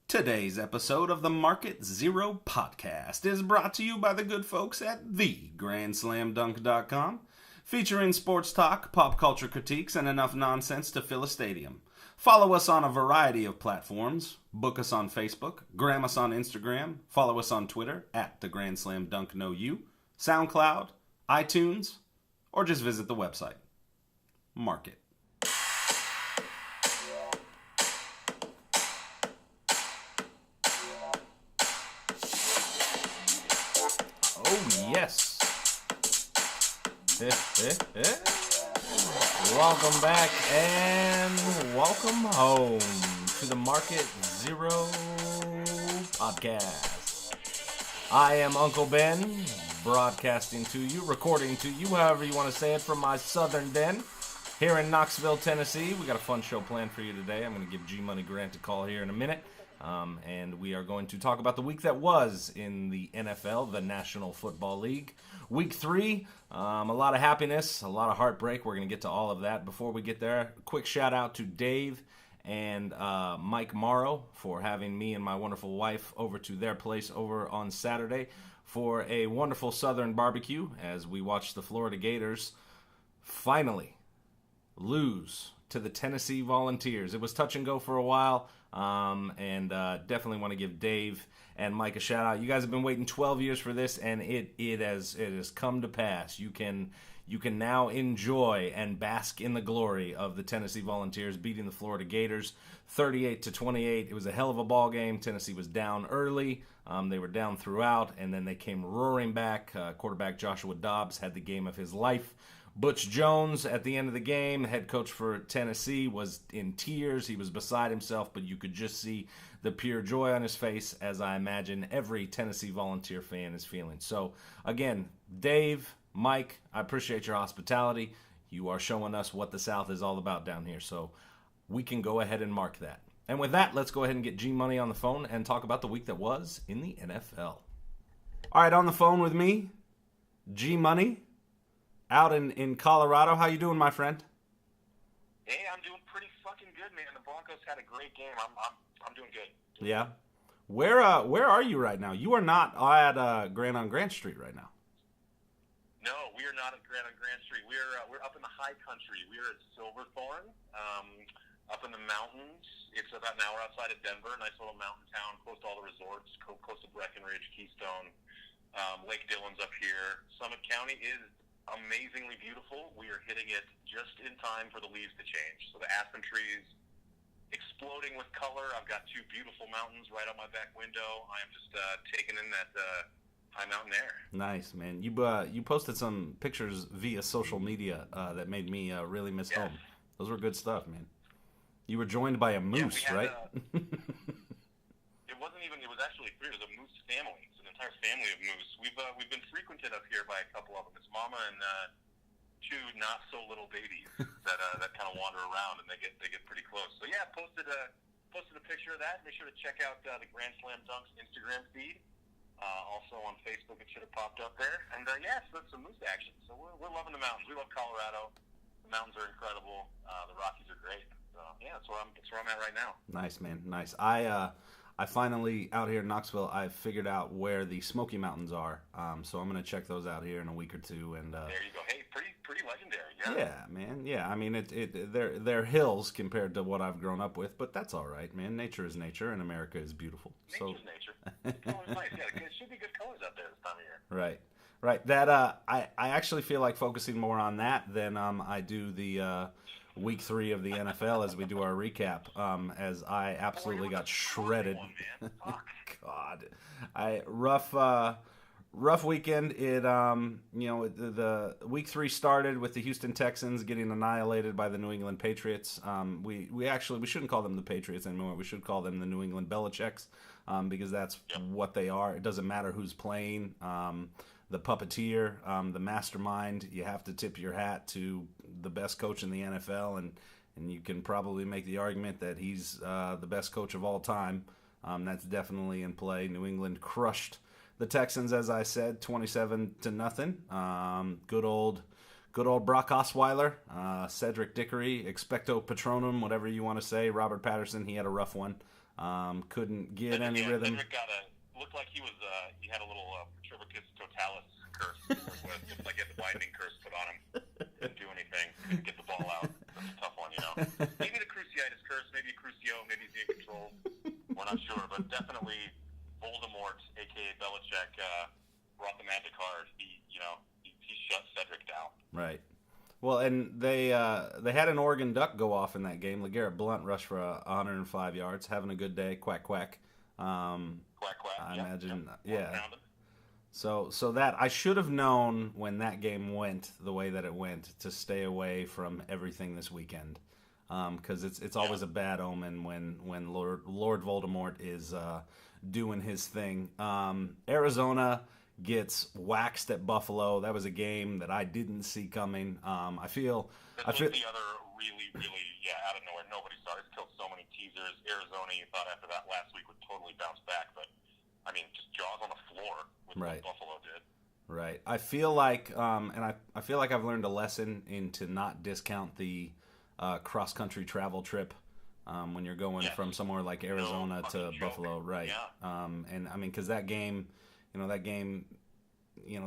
Today's episode of the Market Zero podcast is brought to you by the good folks at thegrandslamdunk.com, featuring sports talk, pop culture critiques, and enough nonsense to fill a stadium. Follow us on a variety of platforms. Book us on Facebook, gram us on Instagram, follow us on Twitter at thegrandslamdunkknowyou, SoundCloud, iTunes, or just visit the website. Market. Oh, yes. Welcome back and welcome home to the Market Zero podcast. I am Uncle Ben, broadcasting to you, recording to you, however you want to say it, from my southern den here in Knoxville, Tennessee. We got a fun show planned for you today. I'm going to give G-Money Grant a call here in a minute. And we are going to talk about the week that was in the NFL, the National Football League. Week 3, a lot of happiness, a lot of heartbreak. We're going to get to all of that. Before we get there, a quick shout out to Dave and Mike Morrow for having me and my wonderful wife over to their place over on Saturday for a wonderful Southern barbecue as we watched the Florida Gators finally lose to the Tennessee Volunteers. It was touch and go for a while. And definitely want to give Dave and Mike a shout out. You guys have been waiting 12 years for this, and it has come to pass. You can now enjoy and bask in the glory of the Tennessee Volunteers beating the Florida Gators 38-28. It was a hell of a ball game. Tennessee was down early. They were down throughout, and then they came roaring back. Quarterback Joshua Dobbs had the game of his life. Butch Jones, at the end of the game, head coach for Tennessee, was in tears. He was beside himself, but you could just see the pure joy on his face, as I imagine every Tennessee Volunteer fan is feeling. So, again, Dave, Mike, I appreciate your hospitality. You are showing us what the South is all about down here, so we can go ahead and mark that. And with that, let's go ahead and get G-Money on the phone and talk about the week that was in the NFL. All right, on the phone with me, G-Money. Out in Colorado. How you doing, my friend? Hey, I'm doing pretty fucking good, man. The Broncos had a great game. I'm doing good. Yeah. Where are you right now? You are not at Grand on Grant Street right now. No, we are not at Grand on Grant Street. We're up in the high country. We're at Silverthorne, up in the mountains. It's about an hour outside of Denver. Nice little mountain town, close to all the resorts, close to Breckenridge, Keystone, Lake Dillon's up here. Summit County is amazingly beautiful. We are hitting it just in time for the leaves to change. So the aspen trees exploding with color. I've got 2 beautiful mountains right out my back window. I am just taking in that high mountain air. Nice, man. You posted some pictures via social media that made me really miss home. Those were good stuff, man. You were joined by a moose, right? It was actually 3. It was a moose family. It's an entire family of moose. We've been frequented up here by a couple of them. It's mama and 2 not so little babies that kind of wander around, and they get pretty close. So yeah, posted a picture of that. Make sure to check out the Grand Slam Dunks Instagram feed. Also on Facebook, it should have popped up there. And so it's some moose action. So we're loving the mountains. We love Colorado. The mountains are incredible. The Rockies are great. So yeah, that's where I'm at right now. Nice, man. Nice. I finally, out here in Knoxville, I've figured out where the Smoky Mountains are, so I'm going to check those out here in a week or 2. And there you go. Hey, pretty legendary, yeah. Yeah, man. Yeah, I mean, they're hills compared to what I've grown up with, but that's all right, man. Nature is nature, and America is beautiful. Nature's nature. Color's nice. Yeah, it should be good colors out there this time of year. Right. That I actually feel like focusing more on that than I do the Week 3 of the NFL as we do our recap, as I absolutely got shredded. God, rough weekend. It the Week 3 started with the Houston Texans getting annihilated by the New England Patriots. We shouldn't call them the Patriots anymore. We should call them the New England Belichicks, because that's what they are. It doesn't matter who's playing. The puppeteer, the mastermind, you have to tip your hat to the best coach in the NFL, and you can probably make the argument that he's the best coach of all time. That's definitely in play. New England crushed the Texans, as I said, 27-0. Good old good old Brock Osweiler, Cedric Dickory, Expecto Patronum, whatever you want to say. Robert Patterson, he had a rough one. Couldn't get any rhythm. Cedric looked like he had a little Petrivicus totalis curse. Just like he had the binding curse put on him. Didn't do anything. Couldn't get the ball out. That's a tough one, Maybe the Cruciatus curse, maybe a Crucio, maybe he's in control. We're not sure, but definitely Voldemort, a.k.a. Belichick, brought the magic card. He shut Cedric down. Right. Well, and they had an Oregon Duck go off in that game. LeGarrette Blount rushed for 105 yards, having a good day. Quack, quack. Quack, quack. I imagine, yeah. So that I should have known when that game went the way that it went to stay away from everything this weekend, because it's always a bad omen when Lord Voldemort is doing his thing. Arizona gets waxed at Buffalo. That was a game that I didn't see coming. I feel the other really out of nowhere. Nobody saw it. It's killed so many teasers. Arizona, you thought after that last week would totally bounce back, but I mean, just jaws on the floor with what Buffalo did. Right. I feel like, I feel like I've learned a lesson to not discount the cross-country travel trip when you're going from somewhere like Arizona to Buffalo. Right. Yeah. And I mean, because that game,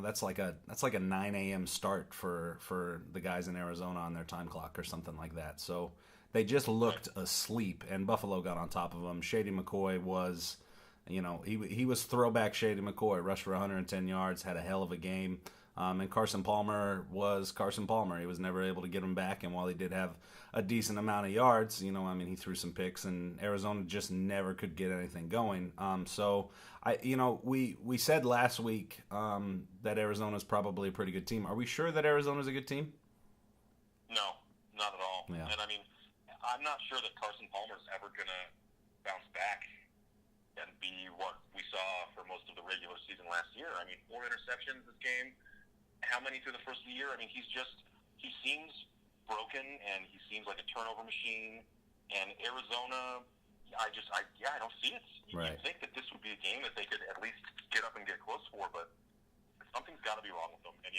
that's like a 9 a.m. start for the guys in Arizona on their time clock or something like that. So they just looked asleep, and Buffalo got on top of them. Shady McCoy was... he was throwback Shady McCoy, rushed for 110 yards, had a hell of a game. And Carson Palmer was Carson Palmer. He was never able to get him back, and while he did have a decent amount of yards, he threw some picks, and Arizona just never could get anything going. We said last week that Arizona's probably a pretty good team. Are we sure that Arizona's a good team? No, not at all. Yeah. And I mean, I'm not sure that Carson Palmer's ever going to bounce back and be what we saw for most of the regular season last year. I mean, 4 interceptions this game. How many through the first of the year? I mean, he seems broken, and he seems like a turnover machine. And Arizona, I don't see it. You'd think that this would be a game that they could at least get up and get close for, but something's got to be wrong with them. And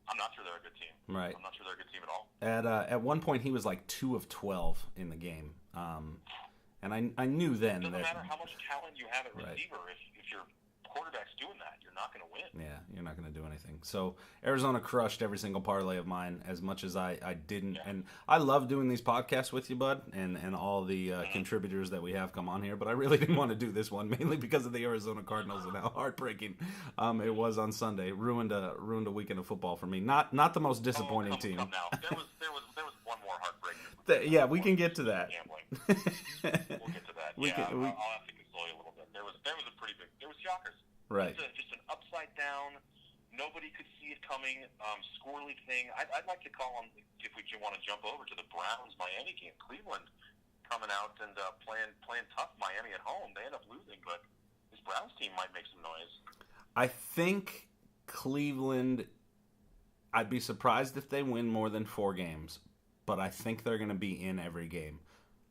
I'm not sure they're a good team. Right. I'm not sure they're a good team at all. At one point, he was like 2 of 12 in the game. And I knew then it doesn't that... matter how much talent you have at receiver. If your quarterback's doing that, you're not going to win. Yeah, you're not going to do anything. So Arizona crushed every single parlay of mine, as much as I didn't. Yeah. And I love doing these podcasts with you, bud, and all the contributors that we have come on here. But I really didn't want to do this one, mainly because of the Arizona Cardinals and how heartbreaking it was on Sunday. Ruined a weekend of football for me. Not the most disappointing team. Come now. There was one more heartbreak. Yeah, we can get to that. We'll get to that. I'll have to console you a little bit. There was a pretty big. There was shockers. Right. Just an upside down. Nobody could see it coming. Squirrely thing. I'd like to call on, if we want to jump over to the Browns Miami game. Cleveland coming out and playing tough. Miami at home. They end up losing, but this Browns team might make some noise. I think Cleveland. I'd be surprised if they win more than 4 games, but I think they're going to be in every game.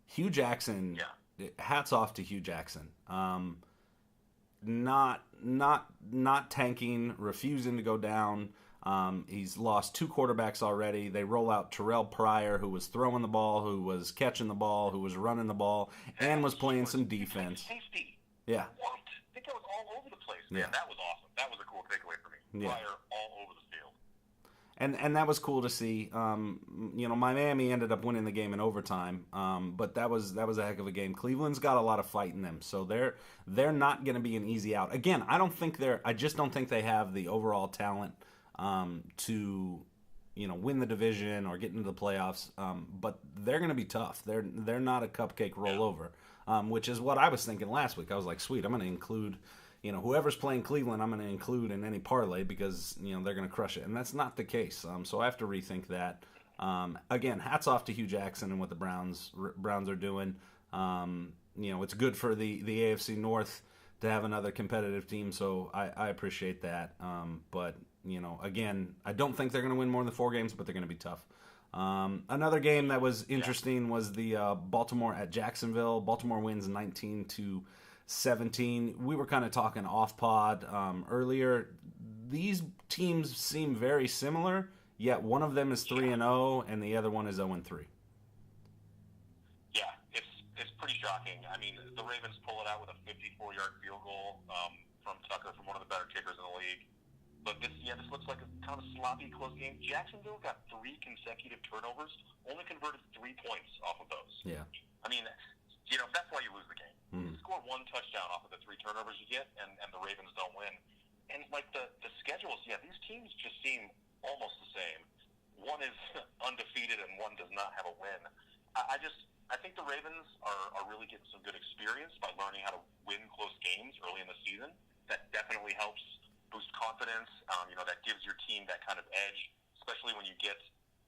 Hugh Jackson, hats off to Hugh Jackson. Not tanking, refusing to go down. He's lost 2 quarterbacks already. They roll out Terrell Pryor, who was throwing the ball, who was catching the ball, who was running the ball, and was playing some defense. Safety. Yeah. What? I think that was all over the place. Yeah. Man, that was awesome. That was a cool takeaway for me. Yeah. Pryor all over the field. And that was cool to see. Miami ended up winning the game in overtime, but that was a heck of a game. Cleveland's got a lot of fight in them, so they're not going to be an easy out. Again, I just don't think they have the overall talent to win the division or get into the playoffs. But they're going to be tough. They're not a cupcake rollover, which is what I was thinking last week. I was like, sweet, I'm going to include. Whoever's playing Cleveland, I'm going to include in any parlay because, they're going to crush it. And that's not the case. So I have to rethink that. Again, hats off to Hugh Jackson and what the Browns are doing. It's good for the AFC North to have another competitive team, so I appreciate that. But, again, I don't think they're going to win more than 4 games, but they're going to be tough. Another game that was interesting was the Baltimore at Jacksonville. Baltimore wins 19-17. We were kind of talking off pod earlier. These teams seem very similar, yet one of them is 3-0 and the other one is 0-3. Yeah, it's pretty shocking. I mean, the Ravens pull it out with a 54-yard field goal from Tucker, from one of the better kickers in the league. But this looks like a kind of sloppy, close game. Jacksonville got 3 consecutive turnovers, only converted 3 points off of those. Yeah. I mean, that's why you lose the game. You score 1 touchdown off of the 3 turnovers you get, and the Ravens don't win. And like the schedules, these teams just seem almost the same. One is undefeated and one does not have a win. I think the Ravens are really getting some good experience by learning how to win close games early in the season. That definitely helps boost confidence. That gives your team that kind of edge, especially when you get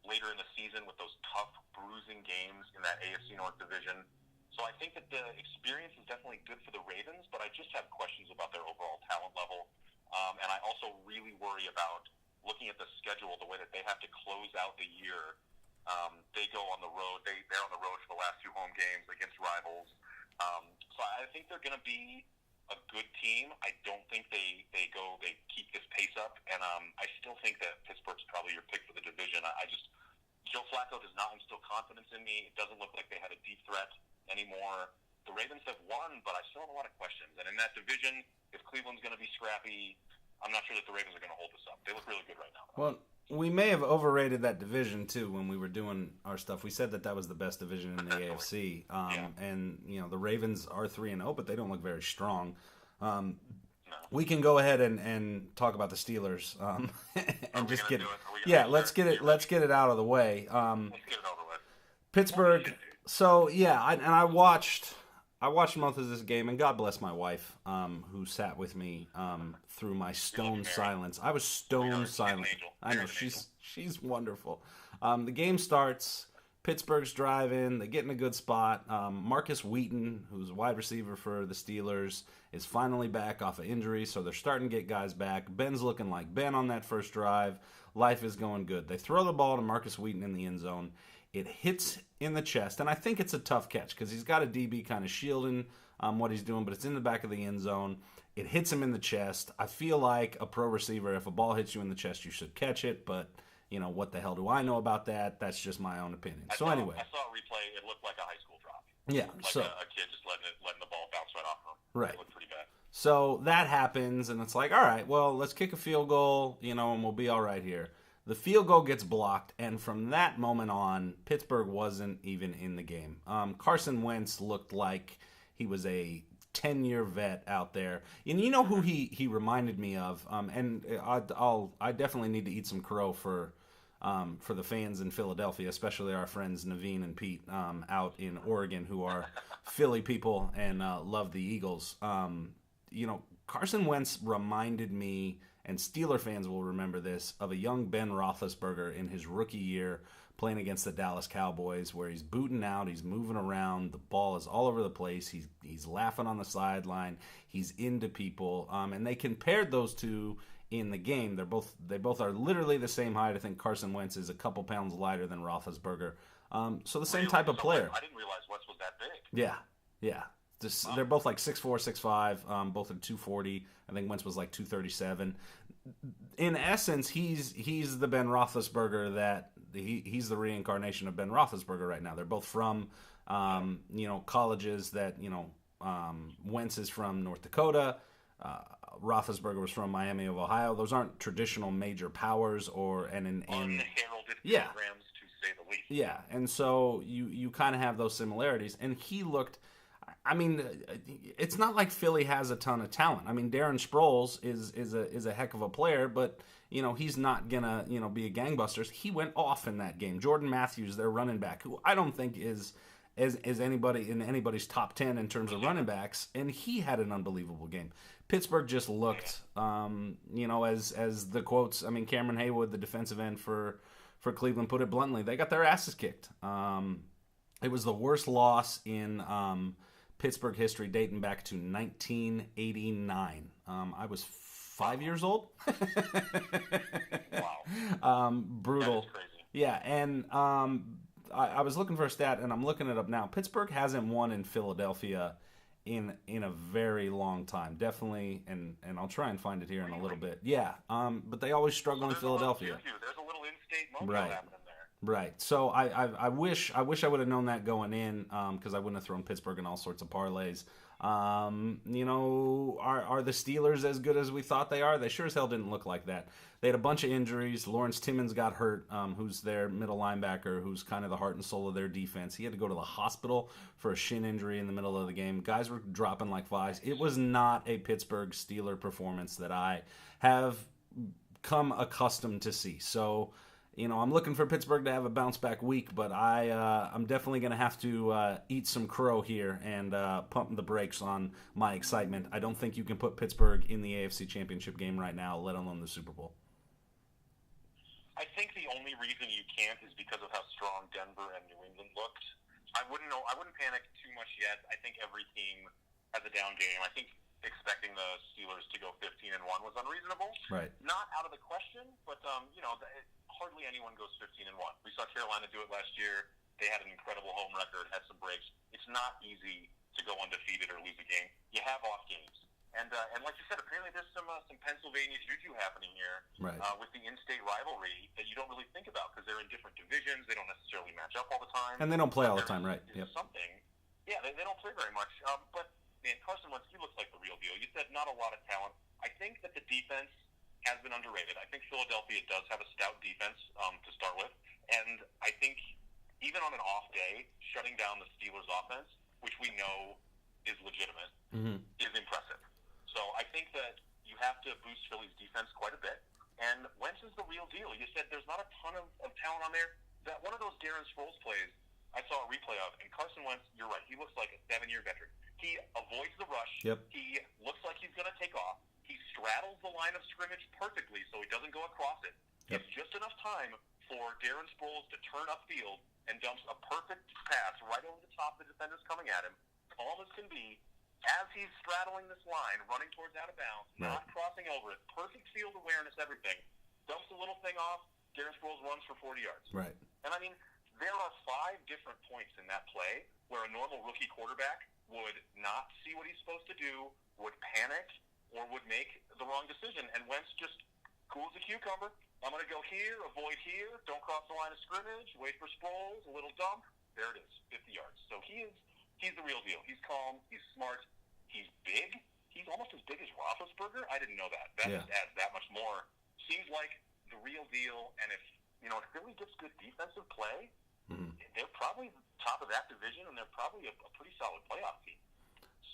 later in the season with those tough, bruising games in that AFC North division. So I think that the experience is definitely good for the Ravens, but I just have questions about their overall talent level. And I also really worry about looking at the schedule, the way that they have to close out the year. They go on the road. They're on the road for the last 2 home games against rivals. So I think they're going to be a good team. I don't think they keep this pace up, and I still think that Pittsburgh's probably your pick for the division. Joe Flacco does not instill confidence in me. It doesn't look like they have a deep threat anymore. The Ravens have won, but I still have a lot of questions. And in that division, if Cleveland's going to be scrappy, I'm not sure that the Ravens are going to hold this up. They look really good right now. Well, we may have overrated that division too when we were doing our stuff. We said that was the best division in the AFC, and the Ravens are 3-0, but they don't look very strong. No. We can go ahead and talk about the Steelers and just get it. Yeah, let's get it out of the way. Let's get it over with. Pittsburgh. So I watched most of this game, and God bless my wife, who sat with me through my stone silence. I was stone silent. I know she's wonderful. The game starts. Pittsburgh's driving. They get in a good spot. Marcus Wheaton, who's a wide receiver for the Steelers, is finally back off of injury, so they're starting to get guys back. Ben's looking like Ben on that first drive. Life is going good. They throw the ball to Marcus Wheaton in the end zone. It hits in the chest, and I think it's a tough catch because he's got a DB kind of shielding what he's doing, but it's in the back of the end zone. It hits him in the chest. I feel like a pro receiver, if a ball hits you in the chest, you should catch it, but what the hell do I know about that? That's just my own opinion. Anyway. I saw a replay. It looked like a high school drop. Yeah. Like a kid just letting the ball bounce right off him. Right. It looked pretty bad. So that happens, and it's like, all right, well, let's kick a field goal, and we'll be all right here. The field goal gets blocked, and from that moment on, Pittsburgh wasn't even in the game. Carson Wentz looked like he was a 10-year vet out there. And you know who he reminded me of? And I definitely need to eat some crow for the fans in Philadelphia, especially our friends Naveen and Pete out in Oregon, who are Philly people and love the Eagles. Carson Wentz reminded me, and Steeler fans will remember this, of a young Ben Roethlisberger in his rookie year playing against the Dallas Cowboys, where he's booting out, he's moving around, the ball is all over the place, he's laughing on the sideline, he's into people, and they compared those two in the game. They both are literally the same height. I think Carson Wentz is a couple pounds lighter than Roethlisberger. So the same type of player. I didn't realize Wentz was that big. Yeah. They're both like 6'4", 6'5", both are 240. I think Wentz was like 237. In essence, he's the Ben Roethlisberger that he's the reincarnation of Ben Roethlisberger right now. They're both from colleges that Wentz is from North Dakota. Roethlisberger was from Miami of Ohio. Those aren't traditional major powers unheralded programs, to say the least. Yeah, and so you kind of have those similarities. And he looked. I mean, it's not like Philly has a ton of talent. I mean, Darren Sproles is a heck of a player, but he's not gonna be a gangbusters. He went off in that game. Jordan Matthews, their running back, who I don't think is anybody in anybody's top 10 in terms of running backs, and he had an unbelievable game. Pittsburgh just looked, as the quotes. I mean, Cameron Haywood, the defensive end for Cleveland, put it bluntly, they got their asses kicked. It was the worst loss in Pittsburgh history dating back to 1989. I was 5 years old. Wow. Brutal. That is crazy. Yeah, and I was looking for a stat, and I'm looking it up now. Pittsburgh hasn't won in Philadelphia in a very long time. Definitely, and I'll try and find it here in a little bit. Yeah, but they always struggle in Philadelphia. There's a little instinct State mojo Right. happening there. Right. So I wish I would have known that going in, because I wouldn't have thrown Pittsburgh in all sorts of parlays. You know, are the Steelers as good as we thought they are? They sure as hell didn't look like that. They had a bunch of injuries. Lawrence Timmons got hurt, who's their middle linebacker, who's kind of the heart and soul of their defense. He had to go to the hospital for a shin injury in the middle of the game. Guys were dropping like flies. It was not a Pittsburgh Steeler performance that I have come accustomed to see. So, you know, I'm looking for Pittsburgh to have a bounce-back week, but I'm definitely going to have to eat some crow here and pump the brakes on my excitement. I don't think you can put Pittsburgh in the AFC Championship game right now, let alone the Super Bowl. I think the only reason you can't is because of how strong Denver and New England looked. I wouldn't panic too much yet. I think every team has a down game. I think expecting the Steelers to go 15-1 was unreasonable. Right. Not out of the question, but hardly anyone goes 15-1. We saw Carolina do it last year. They had an incredible home record, had some breaks. It's not easy to go undefeated or lose a game. You have off games. And like you said, apparently there's some Pennsylvania juju happening here, right, with the in-state rivalry that you don't really think about because they're in different divisions. They don't necessarily match up all the time. And they don't play all the time, right? Yep. Something. Yeah, they don't play very much. But, man, Carson Wentz, he looks like the real deal. You said not a lot of talent. I think that the defense has been underrated. I think Philadelphia does have a stout defense to start with. And I think even on an off day, shutting down the Steelers' offense, which we know is legitimate, is impressive. So I think that you have to boost Philly's defense quite a bit. And Wentz is the real deal. You said there's not a ton of talent on there. That one of those Darren Sproles plays I saw a replay of, and Carson Wentz, you're right, he looks like a 7-year veteran. He avoids the rush. Yep. He looks like he's going to take off. He straddles the line of scrimmage perfectly so he doesn't go across it. Yep. It's just enough time for Darren Sproles to turn upfield and dumps a perfect pass right over the top of the defenders coming at him, calm as can be, as he's straddling this line, running towards out of bounds, right, not crossing over it, perfect field awareness, everything. Dumps the little thing off, Darren Sproles runs for 40 yards. Right. And I mean, there are 5 different points in that play where a normal rookie quarterback would not see what he's supposed to do, would panic, or would make the wrong decision. And Wentz just cool as a cucumber. I'm going to go here, avoid here, don't cross the line of scrimmage, wait for Sproles, a little dump. There it is, 50 yards. So he's the real deal. He's calm, he's smart, he's big. He's almost as big as Roethlisberger. I didn't know that. That just adds that much more. Seems like the real deal. And if Philly gets good defensive play, they're probably top of that division, and they're probably a pretty solid playoff team,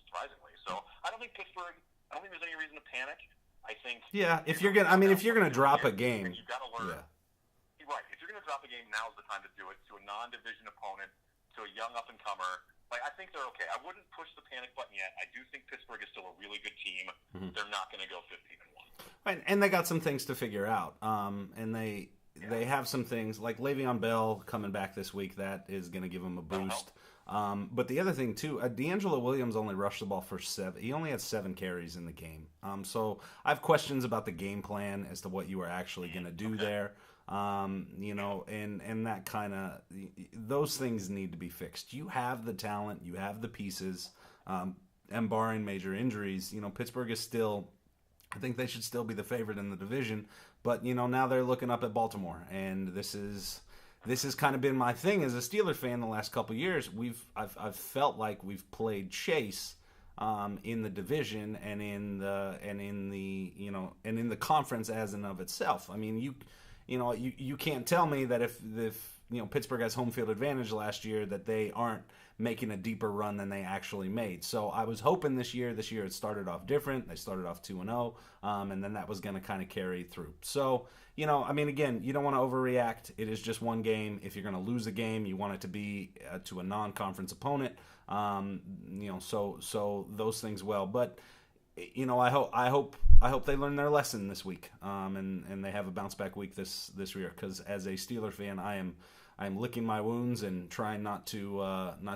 surprisingly. So I don't think Pittsburgh. I don't think there's any reason to panic. I think. Yeah, if you're gonna drop a game, you've got to learn. Yeah. Right. If you're gonna drop a game, now's the time to do it to a non-division opponent, to a young up-and-comer. Like, I think they're okay. I wouldn't push the panic button yet. I do think Pittsburgh is still a really good team. They're not going to go 15-1. And they got some things to figure out. And they have some things like Le'Veon Bell coming back this week. That is going to give them a boost. But the other thing too, D'Angelo Williams only rushed the ball for 7. He only had 7 carries in the game. So I have questions about the game plan as to what you are actually going to do there. And that kind of, those things need to be fixed. You have the talent, you have the pieces, and barring major injuries, Pittsburgh is still, I think they should still be the favorite in the division, but, now they're looking up at Baltimore, and this is kind of been my thing as a Steelers fan the last couple of years. I've felt like we've played chase, in the division and in the conference as in of itself. I mean, you can't tell me that if Pittsburgh has home field advantage last year that they aren't making a deeper run than they actually made. So I was hoping this year it started off different. They started off 2-0, and then that was going to kind of carry through. So, again, you don't want to overreact. It is just one game. If you're going to lose a game, you want it to be to a non-conference opponent. So those things well. But I hope they learn their lesson this week, and they have a bounce back week this year. Because as a Steeler fan, I am licking my wounds and trying not to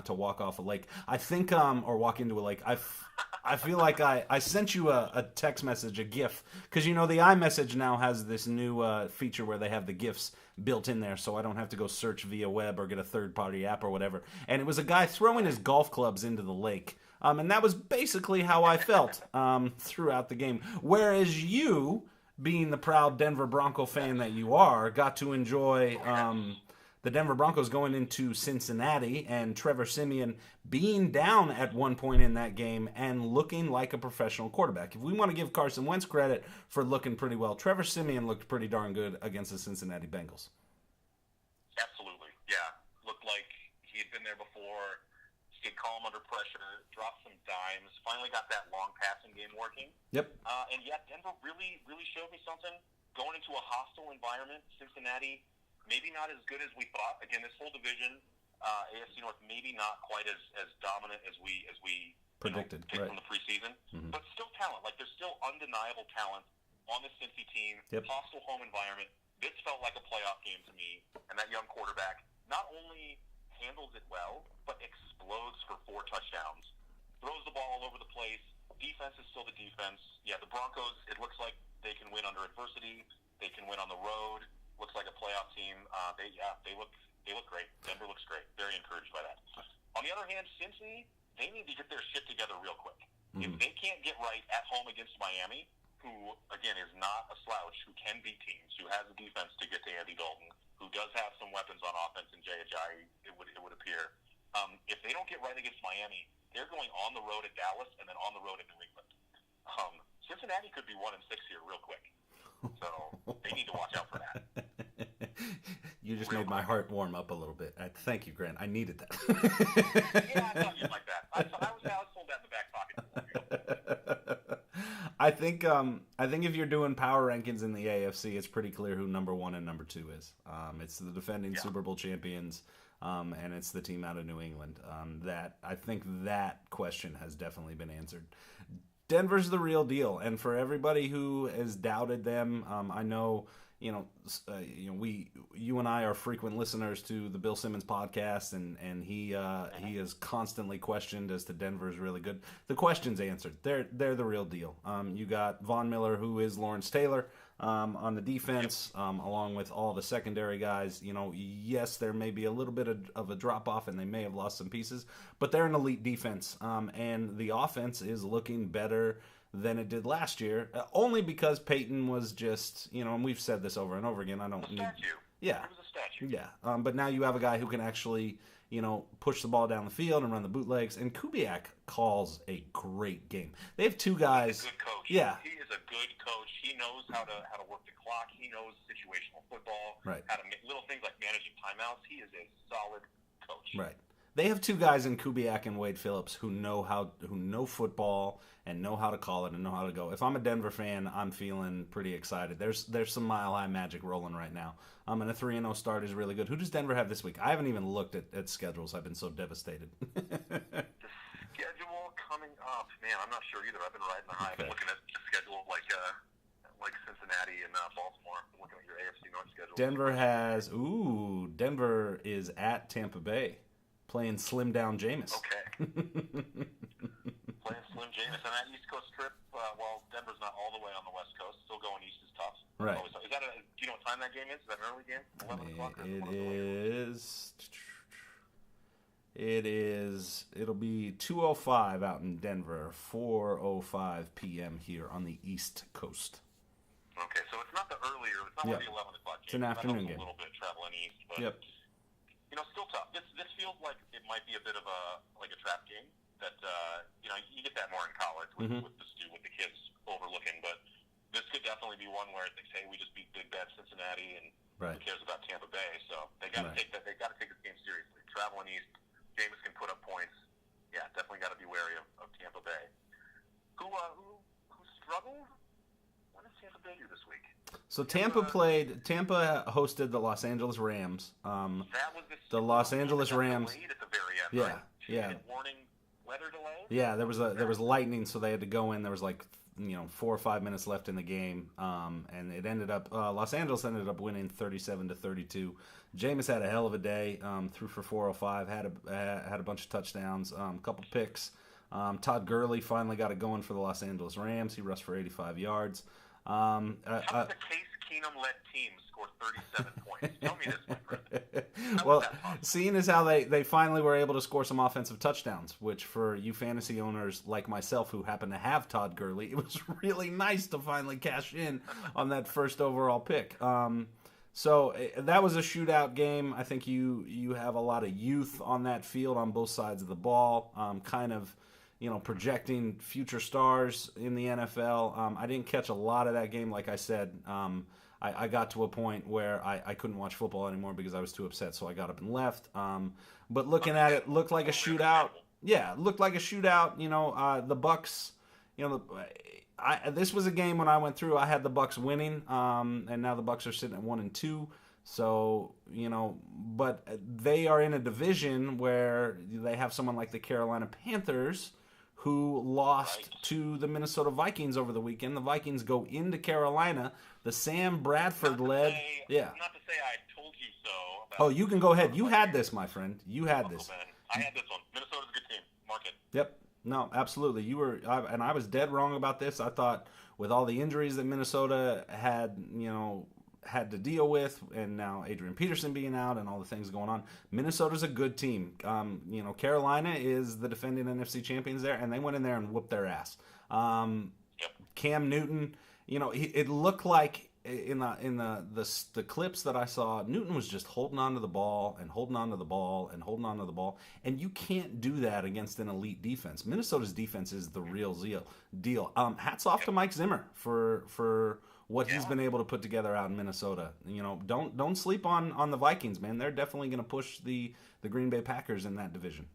walk off a lake. I think or walk into a lake. I feel like I sent you a text message, a GIF, because the iMessage now has this new feature where they have the GIFs built in there, so I don't have to go search via web or get a third-party app or whatever. And it was a guy throwing his golf clubs into the lake. And that was basically how I felt throughout the game. Whereas you, being the proud Denver Bronco fan that you are, got to enjoy the Denver Broncos going into Cincinnati and Trevor Siemian being down at one point in that game and looking like a professional quarterback. If we want to give Carson Wentz credit for looking pretty well, Trevor Siemian looked pretty darn good against the Cincinnati Bengals. Absolutely, yeah. Looked like he had been there before. Stayed calm under pressure, dropped some dimes, finally got that long passing game working. Yep. And yet Denver really showed me something. Going into a hostile environment, Cincinnati, maybe not as good as we thought. Again, this whole division, AFC North, maybe not quite as dominant as we predicted picked from the preseason, but still talent. Like, there's still undeniable talent on the Cincy team. Yep. Hostile home environment. This felt like a playoff game to me, and that young quarterback not only handles it well, but explodes for 4 touchdowns. Throws the ball all over the place. Defense is still the defense. Yeah, the Broncos, it looks like they can win under adversity. They can win on the road. Looks like a playoff team. They look great. Denver looks great. Very encouraged by that. On the other hand, Cincy, they need to get their shit together real quick. If they can't get right at home against Miami, who, again, is not a slouch, who can beat teams, who has the defense to get to Andy Dalton, who does have some weapons on offense in Jay Ajayi, it would appear. If they don't get right against Miami, they're going on the road at Dallas and then on the road at New England. Cincinnati could be 1-6 here real quick. So they need to watch out for that. You just made my heart warm up a little bit. Thank you, Grant. I needed that. Yeah, I thought you'd like that. I was told that in the back pocket. I think if you're doing power rankings in the AFC, it's pretty clear who number 1 and number 2 is. It's the defending Super Bowl champions, and it's the team out of New England. I think that question has definitely been answered. Denver's the real deal, and for everybody who has doubted them, I know. You and I are frequent listeners to the Bill Simmons podcast, and he is constantly questioned as to Denver is really good. The question's answered. They're the real deal. You got Von Miller, who is Lawrence Taylor, on the defense, along with all the secondary guys. Yes, there may be a little bit of a drop off, and they may have lost some pieces, but they're an elite defense, and the offense is looking better than it did last year, only because Peyton was just, and we've said this over and over again. I don't need. Yeah. It was a statue. Yeah. But now you have a guy who can actually, push the ball down the field and run the bootlegs. And Kubiak calls a great game. They have 2 guys. He's a good coach. Yeah. He is a good coach. He knows how to work the clock. He knows situational football. Right. How to make little things like managing timeouts. He is a solid coach. Right. They have 2 guys in Kubiak and Wade Phillips who know football and know how to call it and know how to go. If I'm a Denver fan, I'm feeling pretty excited. There's some Mile High magic rolling right now. And a 3-0 start is really good. Who does Denver have this week? I haven't even looked at schedules. I've been so devastated. The schedule coming up, man, I'm not sure either. I've been riding the high. I've been looking at the schedule like Cincinnati and Baltimore. I'm looking at your AFC North schedule. Denver is at Tampa Bay, playing Slim Down Jameis. Okay. Playing Slim Jameis on that East Coast trip. Well, Denver's not all the way on the West Coast. Still going east is tough. Right. Is that do you know what time that game is? Is that an early game? 11 o'clock? It is. It'll be 2:05 out in Denver, 4:05 p.m. here on the East Coast. Okay, so it's not the earlier. It's not the 11 o'clock game. It's an afternoon game. A little bit traveling east, but still tough. This feels like it might be a bit of a trap game. That you get that more in college with the kids overlooking, but this could definitely be one where they say we just beat Big Bad Cincinnati and who cares about Tampa Bay? So they got to take that. They got to take this game seriously. Traveling east, Jameis can put up points. Yeah, definitely got to be wary of Tampa Bay. Who struggled? What did Tampa Bay do this week? So Tampa hosted the Los Angeles Rams. That was the Los Angeles Rams. Delayed at the very end, yeah, right? Yeah. Warning. Weather delay? Yeah, there was lightning, so they had to go in. There was 4 or 5 minutes left in the game, and it ended up Los Angeles ended up winning 37-32. Jameis had a hell of a day, threw for 405, had a bunch of touchdowns, a couple picks. Todd Gurley finally got it going for the Los Angeles Rams. He rushed for 85 yards. How did the Case Keenum-led team score 37 points? Tell me this, my friend. Well, seeing as how they finally were able to score some offensive touchdowns, which for you fantasy owners like myself who happen to have Todd Gurley, it was really nice to finally cash in on that first overall pick. So that was a shootout game. I think you have a lot of youth on that field on both sides of the ball, kind of, projecting future stars in the NFL. I didn't catch a lot of that game. Like I said, I got to a point where I couldn't watch football anymore because I was too upset, so I got up and left. But looking at it, looked like a shootout. Yeah, it looked like a shootout. The Bucks, this was a game when I went through, I had the Bucks winning, and now the Bucks are sitting at 1-2. So, but they are in a division where they have someone like the Carolina Panthers who lost to the Minnesota Vikings over the weekend. The Vikings go into Carolina. The Sam Bradford-led... Not to say I told you so. Oh, you can go ahead. You had this, my friend. You had this. Man. I had this one. Minnesota's a good team. Mark it. Yep. No, absolutely. And I was dead wrong about this. I thought with all the injuries that Minnesota had to deal with, and now Adrian Peterson being out and all the things going on, Minnesota's a good team. Carolina is the defending NFC champions there, and they went in there and whooped their ass. Cam Newton, it looked like in the clips that I saw, Newton was just holding on to the ball and holding on to the ball and holding on to the ball, and you can't do that against an elite defense. Minnesota's defense is the real deal. Hats off to Mike Zimmer for what he's been able to put together out in Minnesota. Don't sleep on the Vikings, man. They're definitely going to push the Green Bay Packers in that division.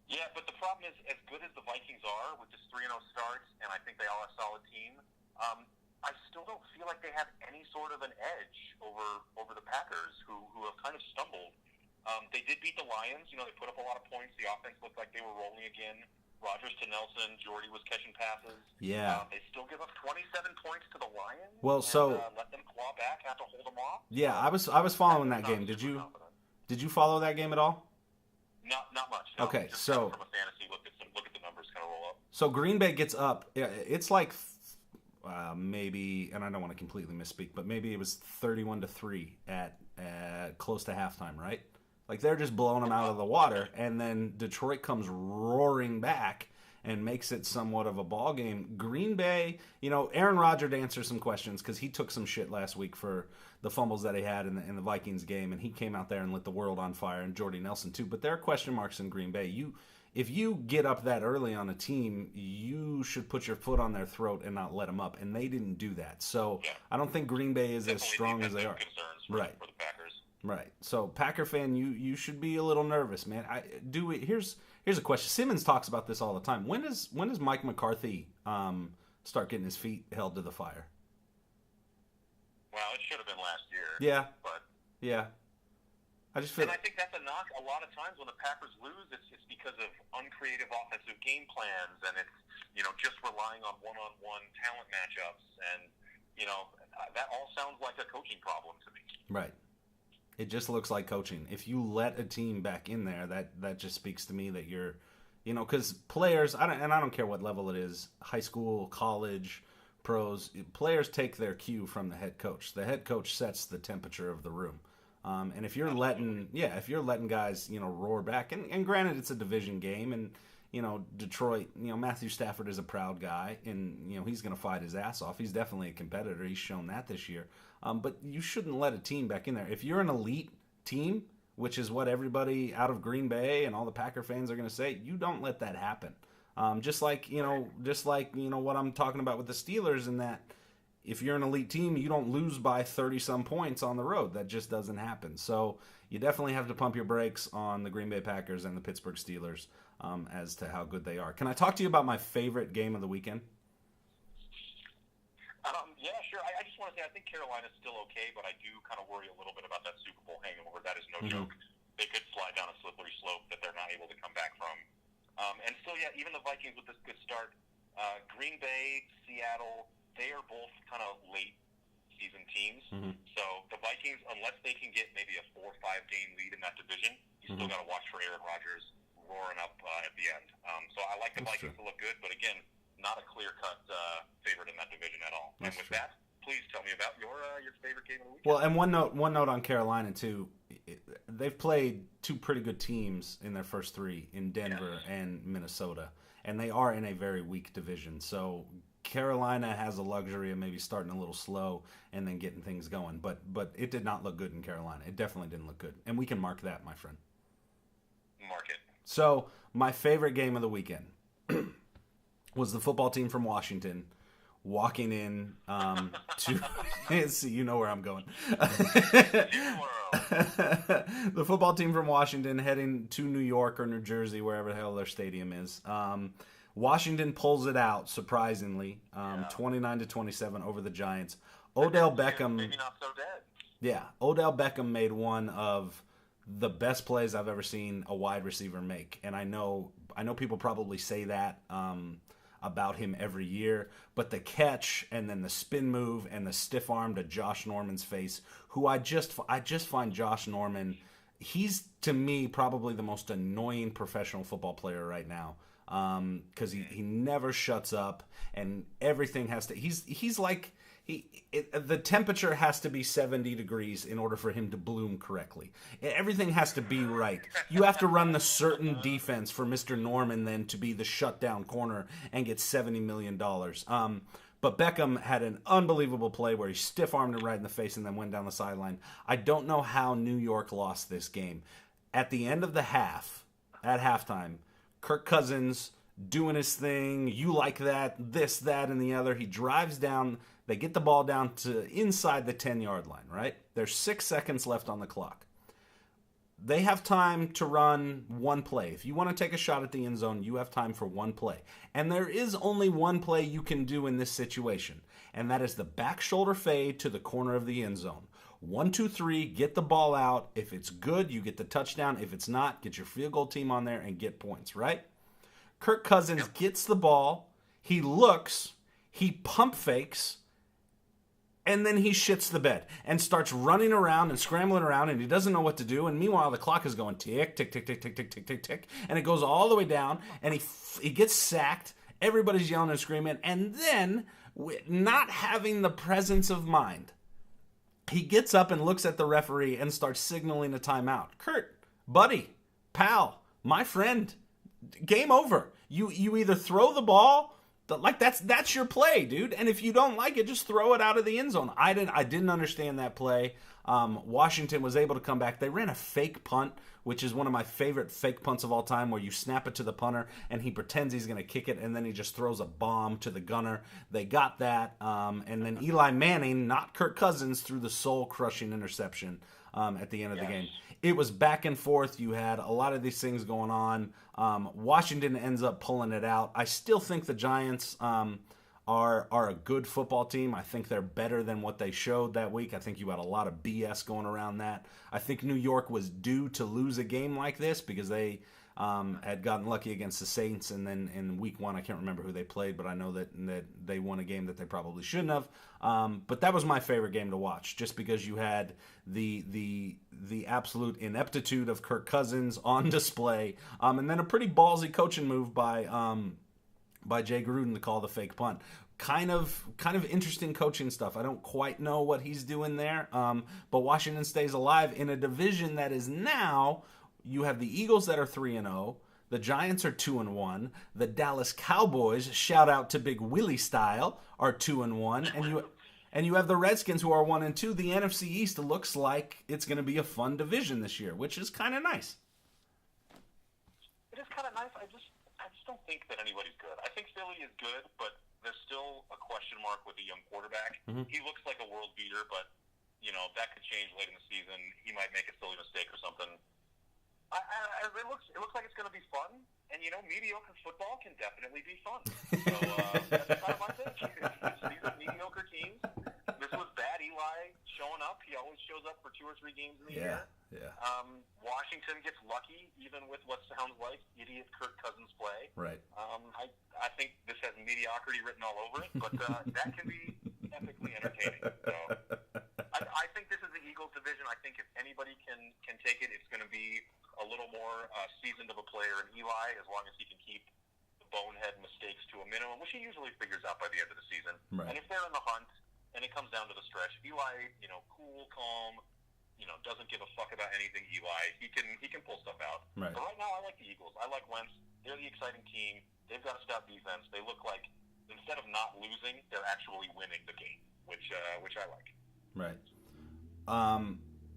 Yeah, but the problem is, as good as the Vikings are with this 3-0 start, and I think they are a solid team, I still don't feel like they have any sort of an edge over the Packers, who have kind of stumbled. They did beat the Lions. They put up a lot of points. The offense looked like they were rolling again. Rodgers to Nelson, Jordy was catching passes. Yeah. They still give up 27 points to the Lions. Well, so let them claw back, have to hold them off. Yeah, I was following that game. Did you follow that game at all? Not much. No. Okay, just so from a fantasy look at the numbers kind of roll up. So Green Bay gets up. It's like maybe, and I don't want to completely misspeak, but maybe it was 31-3 at close to halftime, right? Like they're just blowing them out of the water, and then Detroit comes roaring back and makes it somewhat of a ball game. Green Bay, Aaron Rodgers answers some questions because he took some shit last week for the fumbles that he had in the Vikings game, and he came out there and lit the world on fire, and Jordy Nelson too. But there are question marks in Green Bay. If you get up that early on a team, you should put your foot on their throat and not let them up, and they didn't do that. So I don't think Green Bay is as strong as they are. Right. For the Packers. Right. So Packer fan, you should be a little nervous, man. Here's a question. Simmons talks about this all the time. When does Mike McCarthy start getting his feet held to the fire? Well, it should have been last year. Yeah. But yeah. I just feel. And I think that's a knock. A lot of times when the Packers lose, it's because of uncreative offensive game plans, and it's just relying on one-on-one talent matchups, and that all sounds like a coaching problem to me. Right. It just looks like coaching. If you let a team back in there, that just speaks to me that you're, because players, I don't care what level it is, high school, college, pros, players take their cue from the head coach. The head coach sets the temperature of the room. And if you're letting guys, roar back, and granted it's a division game, and Detroit, Matthew Stafford is a proud guy, and he's going to fight his ass off. He's definitely a competitor. He's shown that this year. But you shouldn't let a team back in there. If you're an elite team, which is what everybody out of Green Bay and all the Packer fans are going to say, you don't let that happen. Just like what I'm talking about with the Steelers, in that if you're an elite team, you don't lose by 30-some points on the road. That just doesn't happen. So you definitely have to pump your brakes on the Green Bay Packers and the Pittsburgh Steelers as to how good they are. Can I talk to you about my favorite game of the weekend? Yeah, sure. I just want to say I think Carolina's still okay, but I do kind of worry a little bit about that Super Bowl hangover. That is no joke. They could slide down a slippery slope that they're not able to come back from. And still, even the Vikings with this good start. Green Bay, Seattle, they are both kind of late season teams. So the Vikings, unless they can get maybe a 4 or 5 game lead in that division, you still got to watch for Aaron Rodgers roaring up at the end. So I like the Vikings to look good, but again, not a clear-cut favorite in that division at all. And with that, please tell me about your favorite game of the weekend. Well, and one note on Carolina too. They've played two pretty good teams in their first three in Denver and Minnesota, and they are in a very weak division. So Carolina has the luxury of maybe starting a little slow and then getting things going. But it did not look good in Carolina. It definitely didn't look good, and we can mark that, my friend. Mark it. So my favorite game of the weekend was the football team from Washington walking in to see, you know where I'm going. The football team from Washington heading to New York or New Jersey, wherever the hell their stadium is. Washington pulls it out, surprisingly, 29-27 over the Giants. Odell Beckham, maybe not so dead. Yeah, Odell Beckham made one of the best plays I've ever seen a wide receiver make, and I know people probably say that about him every year, but the catch and then the spin move and the stiff arm to Josh Norman's face, who I just find Josh Norman, he's to me probably the most annoying professional football player right now, because he never shuts up and everything has to. He's like. The temperature has to be 70 degrees in order for him to bloom correctly. Everything has to be right. You have to run the certain defense for Mr. Norman then to be the shutdown corner and get $70 million. But Beckham had an unbelievable play where he stiff-armed him right in the face and then went down the sideline. I don't know how New York lost this game. At the end of the half, at halftime, Kirk Cousins doing his thing. You like that, this, that, and the other. He drives down. They get the ball down to inside the 10-yard line, right? There's 6 seconds left on the clock. They have time to run one play. If you want to take a shot at the end zone, you have time for one play. And there is only one play you can do in this situation, and that is the back shoulder fade to the corner of the end zone. 1, 2, 3, get the ball out. If it's good, you get the touchdown. If it's not, get your field goal team on there and get points, right? Kirk Cousins gets the ball. He looks. He pump fakes. And then he shits the bed and starts running around and scrambling around, and he doesn't know what to do. And meanwhile, the clock is going tick, tick, tick, tick, tick, tick, tick, tick, tick. And it goes all the way down, and he gets sacked. Everybody's yelling and screaming. And then, not having the presence of mind, he gets up and looks at the referee and starts signaling a timeout. Kurt, buddy, pal, my friend, game over. You either throw the ball. Like that's your play, dude. And if you don't like it, just throw it out of the end zone. I didn't understand that play. Washington was able to come back. They ran a fake punt, which is one of my favorite fake punts of all time, where you snap it to the punter and he pretends he's going to kick it, and then he just throws a bomb to the gunner. They got that, and then Eli Manning, not Kirk Cousins, threw the soul-crushing interception at the end of the game. It was back and forth. You had a lot of these things going on. Washington ends up pulling it out. I still think the Giants are a good football team. I think they're better than what they showed that week. I think you had a lot of BS going around that. I think New York was due to lose a game like this because they had gotten lucky against the Saints, and then in week 1, I can't remember who they played, but I know that they won a game that they probably shouldn't have. But that was my favorite game to watch, just because you had the absolute ineptitude of Kirk Cousins on display, and then a pretty ballsy coaching move by Jay Gruden to call the fake punt. Kind of interesting coaching stuff. I don't quite know what he's doing there, but Washington stays alive in a division that is now. You have the Eagles that are 3-0. The Giants are 2-1. The Dallas Cowboys, shout out to Big Willie style, are 2-1. And you have the Redskins who are 1-2. The NFC East looks like it's going to be a fun division this year, which is kind of nice. It is kind of nice. I just don't think that anybody's good. I think Philly is good, but there's still a question mark with a young quarterback. Mm-hmm. He looks like a world beater, but that could change late in the season. He might make a silly mistake or something. It looks like it's going to be fun, and mediocre football can definitely be fun. So that's kind of my take. These are mediocre teams. This was bad Eli showing up. He always shows up for 2 or 3 games in the year. Yeah. Washington gets lucky, even with what sounds like idiot Kirk Cousins play. Right. I think this has mediocrity written all over it, but that can be epically entertaining. So I think this is the Eagles division. I think if anybody can take it, it's going to be a little more seasoned of a player in Eli, as long as he can keep the bonehead mistakes to a minimum, which he usually figures out by the end of the season. Right. And if they're in the hunt, and it comes down to the stretch. Eli, cool, calm, doesn't give a fuck about anything. Eli, he can pull stuff out. Right. But right now, I like the Eagles. I like Wentz. They're the exciting team. They've got a stout defense. They look like instead of not losing, they're actually winning the game, which I like. Right.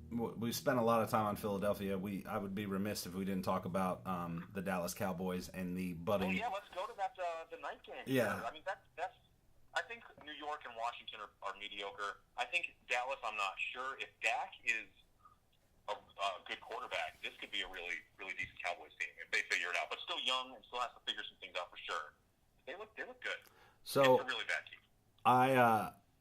We spent a lot of time on Philadelphia. I would be remiss if we didn't talk about the Dallas Cowboys and the budding. Oh yeah, let's go to that the night game. Yeah. I mean that's. I think New York and Washington are mediocre. I think Dallas. I'm not sure if Dak is a good quarterback. This could be a really really decent Cowboys team if they figure it out. But still young and still has to figure some things out for sure. They look good. So it's a really bad team.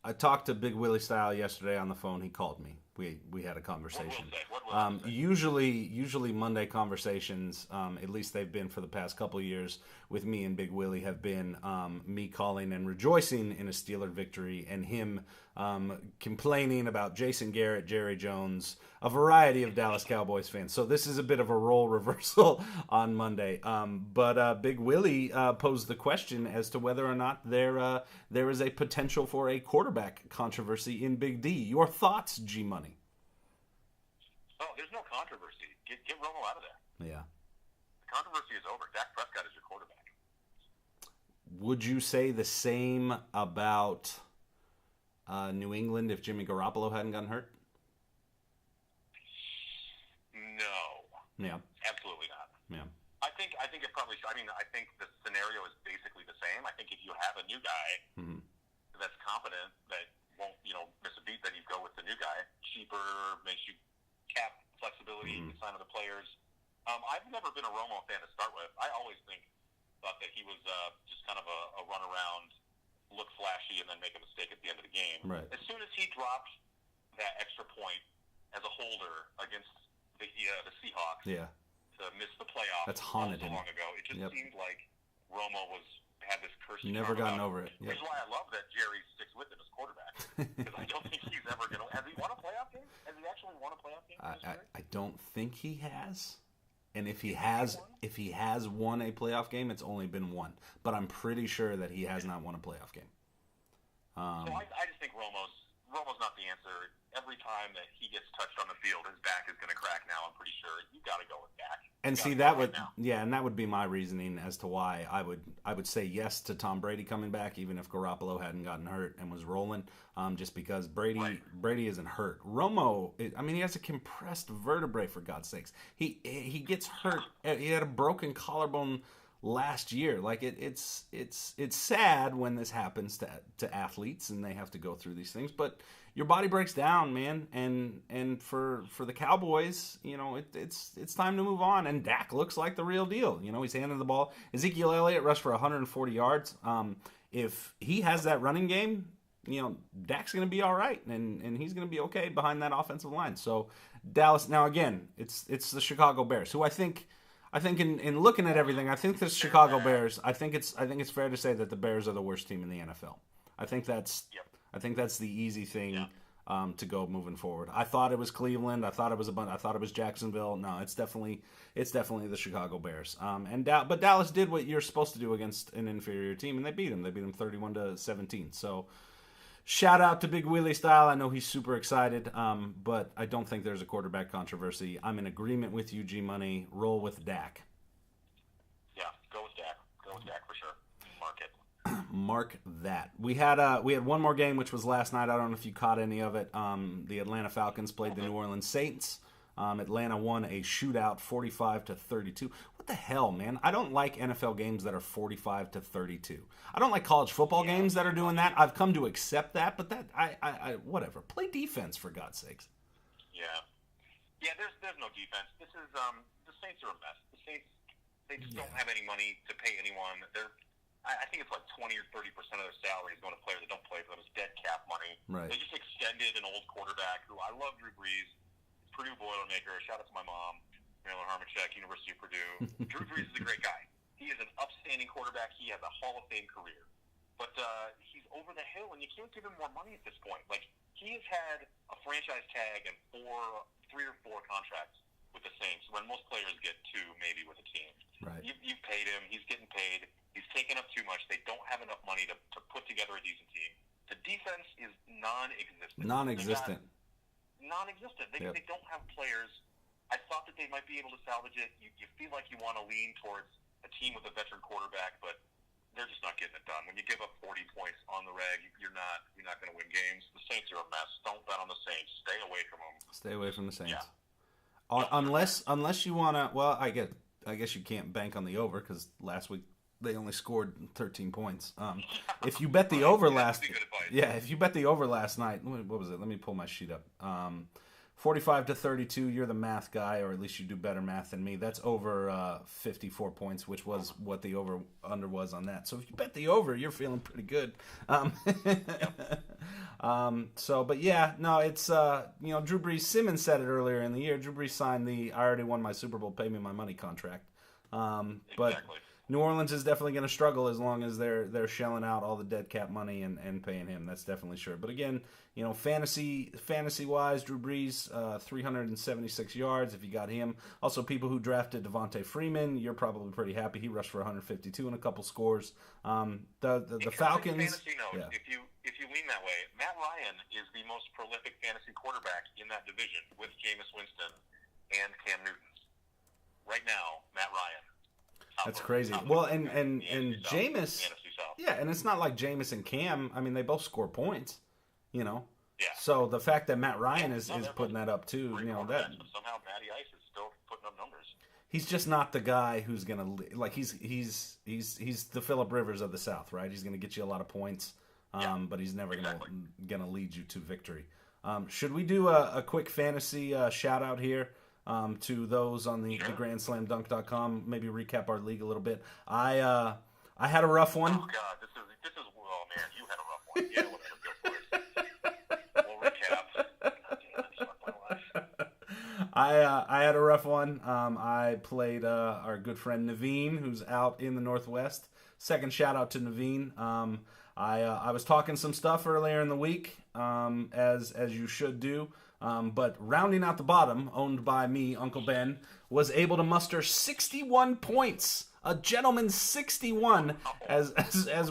I talked to Big Willie Style yesterday on the phone. He called me. We had a conversation. What will I say? Usually Monday conversations, at least they've been for the past couple of years with me and Big Willie, have been me calling and rejoicing in a Steeler victory and him complaining about Jason Garrett, Jerry Jones, a variety of Dallas Cowboys fans. So this is a bit of a role reversal on Monday. But Big Willie posed the question as to whether or not there is a potential for a quarterback controversy in Big D. Your thoughts, G Money? Oh, there's no controversy. Get Romo out of there. Yeah. The controversy is over. Dak Prescott is your quarterback. Would you say the same about New England if Jimmy Garoppolo hadn't gotten hurt? No. Yeah. Absolutely not. Yeah. I think it probably. I think the scenario is basically the same. I think if you have a new guy that's competent that won't miss a beat, then you go with the new guy. Cheaper, makes you cap flexibility, you can sign other players. I've never been a Romo fan to start with. I always thought that he was just kind of a run around, look flashy, and then make a mistake at the end of the game. Right. As soon as he dropped that extra point as a holder against the Seahawks to miss the playoffs That's haunted so him. long ago, it just seemed like Romo had this curse. Never gotten over it. Which is why I love that Jerry sticks with him as quarterback, because I don't think he's ever going to. Has he won a playoff game? Has he actually won a playoff game? I don't think he has. And if he has won a playoff game, it's only been one. But I'm pretty sure that he has not won a playoff game. So I just think Romo's not the answer. Every time that he gets touched on the field, his back is going to crack. Now I'm pretty sure you got to go with Dak. And see, that would be my reasoning as to why I would say yes to Tom Brady coming back, even if Garoppolo hadn't gotten hurt and was rolling, just because Brady isn't hurt. Romo, he has a compressed vertebrae, for God's sakes. He gets hurt. He had a broken collarbone last year. Like it's sad when this happens to athletes and they have to go through these things, but your body breaks down, man, and for the Cowboys, it's time to move on. And Dak looks like the real deal. He's handing the ball. Ezekiel Elliott rushed for 140 yards. If he has that running game, Dak's going to be all right, and he's going to be okay behind that offensive line. So Dallas, now again, it's the Chicago Bears, who I think in looking at everything, I think the Chicago Bears, I think it's fair to say that the Bears are the worst team in the NFL. I think that's the easy thing to go moving forward. I thought it was Cleveland. I thought it was Jacksonville. No, it's definitely the Chicago Bears. But Dallas did what you're supposed to do against an inferior team, and they beat them. They beat them 31-17. So shout out to Big Willie Style. I know he's super excited, but I don't think there's a quarterback controversy. I'm in agreement with you, G Money. Roll with Dak. Yeah, go with Dak. Go with Dak for sure. Mark it. Mark that. We had one more game, which was last night. I don't know if you caught any of it. The Atlanta Falcons played the New Orleans Saints. Atlanta won a shootout, 45-32. What the hell, man? I don't like NFL games that are 45-32. I don't like college football games that are doing that. I've come to accept that, but I whatever. Play defense, for God's sakes. Yeah. There's no defense. This is the Saints are a mess. The Saints, they just don't have any money to pay anyone. I think it's like 20 or 30% of their salary is going to players that don't play for them. It's dead cap money. Right. They just extended an old quarterback who I love, Drew Brees, Purdue Boilermaker. Shout out to my mom, Marilyn Harmachek, University of Purdue. Drew Brees is a great guy. He is an upstanding quarterback. He has a Hall of Fame career. But he's over the hill, and you can't give him more money at this point. Like, he has had a franchise tag and 3 or 4 contracts with the Saints, when most players get 2 maybe with a team. Right. You've paid him. He's getting paid. He's taken up too much. They don't have enough money to put together a decent team. The defense is non-existent. Non-existent. They don't have players. I thought that they might be able to salvage it. You feel like you want to lean towards a team with a veteran quarterback, but they're just not getting it done. When you give up 40 points on the reg, you're not going to win games. The Saints are a mess. Don't bet on the Saints. Stay away from them. Stay away from the Saints. Yeah. Unless you want to. Well, I guess you can't bank on the over because last week they only scored 13 points. If you bet the over if you bet the over last night, what was it? Let me pull my sheet up. 45-32. You're the math guy, or at least you do better math than me. That's over 54 points, which was what the over under was on that. So if you bet the over, you're feeling pretty good. But yeah, no, it's Drew Brees. Simmons said it earlier in the year. Drew Brees signed the "I already won my Super Bowl, pay me my money" contract. But Exactly. New Orleans is definitely going to struggle as long as they're shelling out all the dead cap money and paying him. That's definitely sure. But again, fantasy wise, Drew Brees, 376 yards if you got him. Also, people who drafted Devontae Freeman, you're probably pretty happy. He rushed for 152 and a couple scores. The Falcons. Fantasy note, yeah. If you lean that way, Matt Ryan is the most prolific fantasy quarterback in that division with Jameis Winston and Cam Newton. Right now, Matt Ryan. That's crazy. Well, and Jameis, yeah, and it's not like Jameis and Cam. I mean, they both score points, Yeah. So the fact that Matt Ryan is putting that up too, that somehow Matty Ice is still putting up numbers. He's just not the guy who's gonna he's the Phillip Rivers of the South, right? He's gonna get you a lot of points, but he's never gonna lead you to victory. Should we do a quick fantasy shout out here? To those on the GrandSlamDunk.com, maybe recap our league a little bit. I had a rough one. Oh God, this is oh man, you had a rough one. Yeah, whatever, go for it. We'll recap. I had a rough one. I played our good friend Naveen, who's out in the Northwest. Second shout out to Naveen. I was talking some stuff earlier in the week, as you should do. But rounding out the bottom, owned by me, Uncle Ben, was able to muster 61 points. A gentleman's 61 as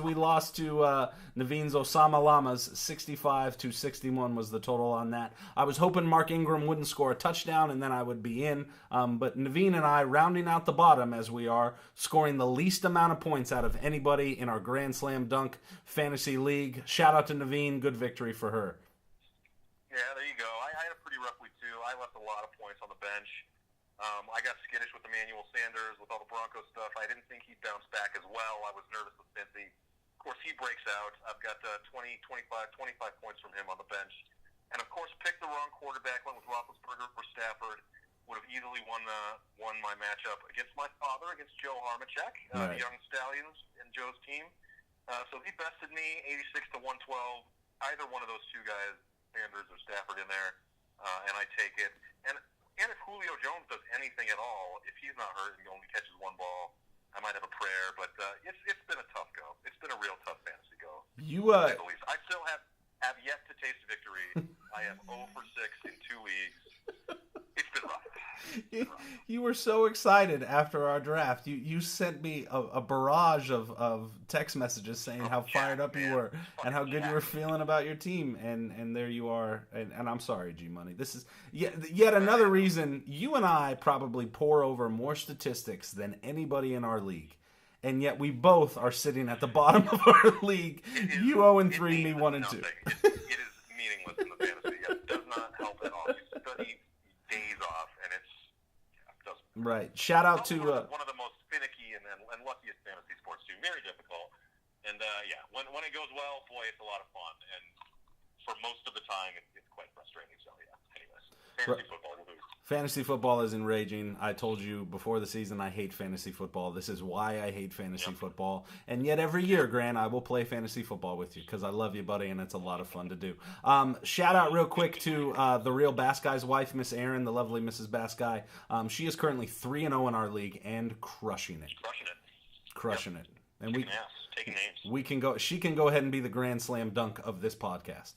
we lost to Naveen's Osama Lamas. 65-61 was the total on that. I was hoping Mark Ingram wouldn't score a touchdown and then I would be in. But Naveen and I, rounding out the bottom as we are, scoring the least amount of points out of anybody in our Grand Slam Dunk Fantasy League. Shout out to Naveen. Good victory for her. Yeah, there you go. I had a pretty rough week, too. I left a lot of points on the bench. I got skittish with Emmanuel Sanders, with all the Broncos stuff. I didn't think he'd bounce back as well. I was nervous with Cincy. Of course, he breaks out. I've got 25 points from him on the bench. And, of course, picked the wrong quarterback, went with Roethlisberger for Stafford. Would have easily won my matchup against my father, against Joe Harmachek, the Young Stallions and Joe's team. So he bested me 86-112. Either one of those two guys, Sanders or Stafford, in there, and I take it. And if Julio Jones does anything at all, if he's not hurt and he only catches one ball, I might have a prayer. But it's been a tough go. It's been a real tough fantasy go. I still have yet to taste victory. I am 0 for 6 in 2 leagues. It's been rough. You were so excited after our draft. You sent me a barrage of text messages saying how fired up you were and how good you were feeling about your team. And there you are. And I'm sorry, G-Money. This is yet another reason you and I probably pore over more statistics than anybody in our league. And yet we both are sitting at the bottom of our league. You 0-3, me 1-2. It is meaningless in the fantasy. It does not help at all. You study days off, and it doesn't. Right. Shout out to one of the most finicky and luckiest fantasy sports too. Very difficult. And when it goes well, boy, it's a lot of fun. And for most of the time, it's quite frustrating. So anyways, fantasy football will lose. Fantasy football is enraging. I told you before the season I hate fantasy football. This is why I hate fantasy football. And yet every year, Grant, I will play fantasy football with you because I love you, buddy, and it's a lot of fun to do. Shout out real quick to the real Bass Guy's wife, Miss Erin, the lovely Mrs. Bass Guy. She is currently 3-0 in our league and crushing it. Crushing it. And taking names. We can go. She can go ahead and be the Grand Slam Dunk of this podcast.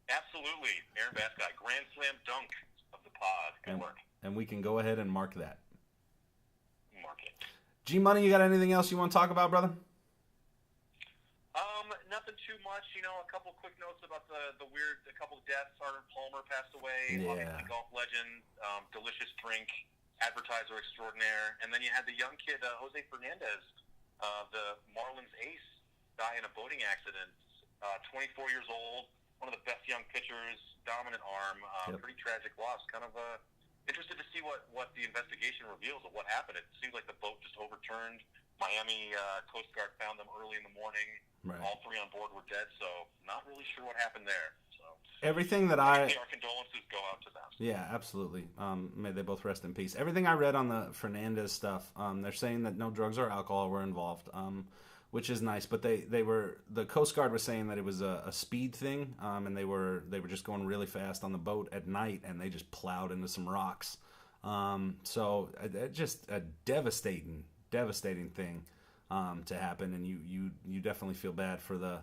Absolutely, Erin Bass Guy, Grand Slam Dunk. Good work. And we can go ahead and mark that. Mark it. G-Money, you got anything else you want to talk about, brother? Nothing too much. much. A couple quick notes about the weird, a couple deaths. Arnold Palmer passed away. Yeah. Obviously, golf legend, delicious drink, advertiser extraordinaire. And then you had the young kid, Jose Fernandez, the Marlins ace, die in a boating accident. 24 years old, one of the best young pitchers, dominant arm. Pretty tragic loss. Kind of interested to see what the investigation reveals of what happened. It seems like the boat just overturned. Miami Coast Guard found them early in the morning. Right. All three on board were dead, so not really sure what happened there. So everything that our condolences go out to them. Yeah, absolutely. May they both rest in peace. Everything I read on the Fernandez stuff, they're saying that no drugs or alcohol were involved, which is nice. But the Coast Guard was saying that it was a speed thing, and they were just going really fast on the boat at night, and they just plowed into some rocks. So just a devastating thing to happen, and you definitely feel bad for the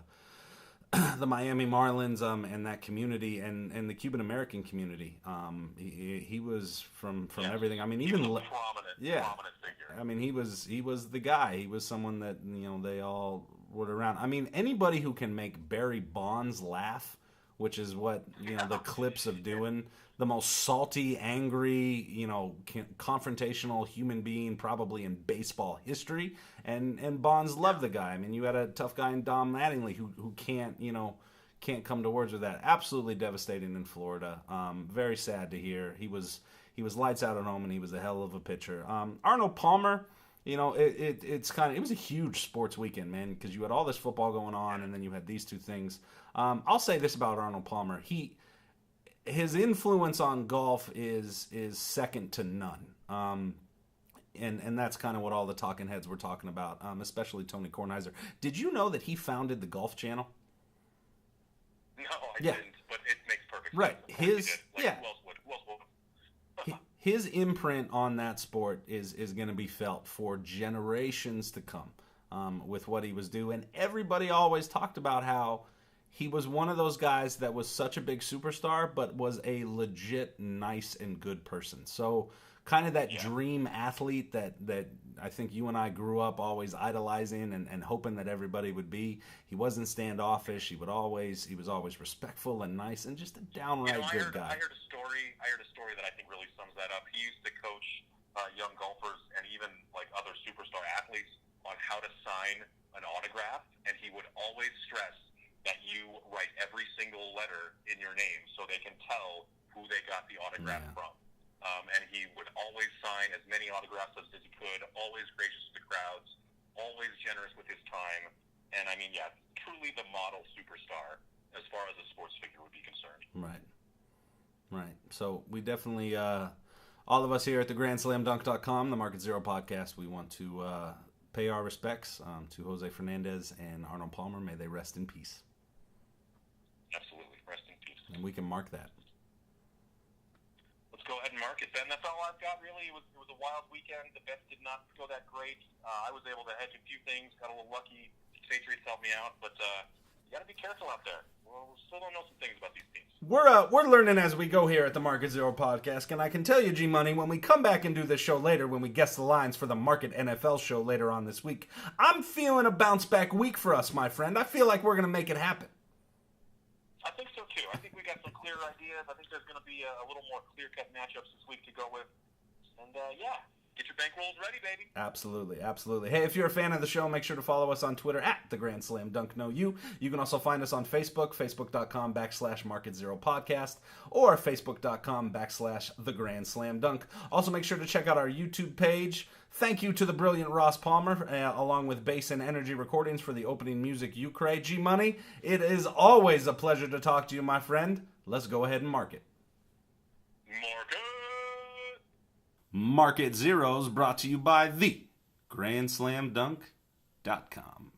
Miami Marlins and that community and the Cuban American community. He was from everything. I mean, he even was a prominent figure. I mean, he was the guy. He was someone that they all were around. I mean, anybody who can make Barry Bonds laugh, which is what the clips of doing. The most salty, angry, confrontational human being probably in baseball history, and Bonds loved the guy. I mean, you had a tough guy in Dom Mattingly who can't come to words with that. Absolutely devastating in Florida. Very sad to hear. He was lights out at home, and he was a hell of a pitcher. Arnold Palmer, it was a huge sports weekend, man, because you had all this football going on, and then you had these two things. I'll say this about Arnold Palmer: his influence on golf is second to none. And that's kind of what all the talking heads were talking about, especially Tony Kornheiser. Did you know that he founded the Golf Channel? No, I didn't, but it makes perfect sense. Right. His imprint on that sport is going to be felt for generations to come with what he was doing. Everybody always talked about how he was one of those guys that was such a big superstar, but was a legit nice and good person. So kind of that dream athlete that I think you and I grew up always idolizing and hoping that everybody would be. He wasn't standoffish. He was always respectful and nice and just a downright good guy. I heard a story that I think really sums that up. He used to coach young golfers and even like other superstar athletes on how to sign an autograph, and he would always stress that you write every single letter in your name so they can tell who they got the autograph from. And he would always sign as many autographs as he could, always gracious to the crowds, always generous with his time. And I mean, truly the model superstar as far as a sports figure would be concerned. Right. So we definitely, all of us here at the GrandSlamDunk.com, the Market Zero podcast, we want to pay our respects to Jose Fernandez and Arnold Palmer. May they rest in peace. Absolutely. Rest in peace. And we can mark that. Let's go ahead and mark it, Ben. That's all I've got, really. It was a wild weekend. The bets did not go that great. I was able to hedge a few things, got a little lucky. Patriots helped me out, but you got to be careful out there. Well, we still don't know some things about these teams. We're learning as we go here at the Market Zero podcast, and I can tell you, G-Money, when we come back and do this show later, when we guess the lines for the Market NFL show later on this week, I'm feeling a bounce-back week for us, my friend. I feel like we're going to make it happen. I think so, too. I think we got some clear ideas. I think there's going to be a little more clear-cut matchups this week to go with. And, get your bankrolls ready, baby. Absolutely. Hey, if you're a fan of the show, make sure to follow us on Twitter at the Grand Slam Dunk Know You. You can also find us on Facebook, facebook.com/Market Zero Podcast, or facebook.com/The Grand Slam Dunk. Also, make sure to check out our YouTube page. Thank you to the brilliant Ross Palmer, along with Bass and Energy Recordings for the opening music you create. G-Money, it is always a pleasure to talk to you, my friend. Let's go ahead and mark it. Market Zeros brought to you by the GrandSlamDunk.com.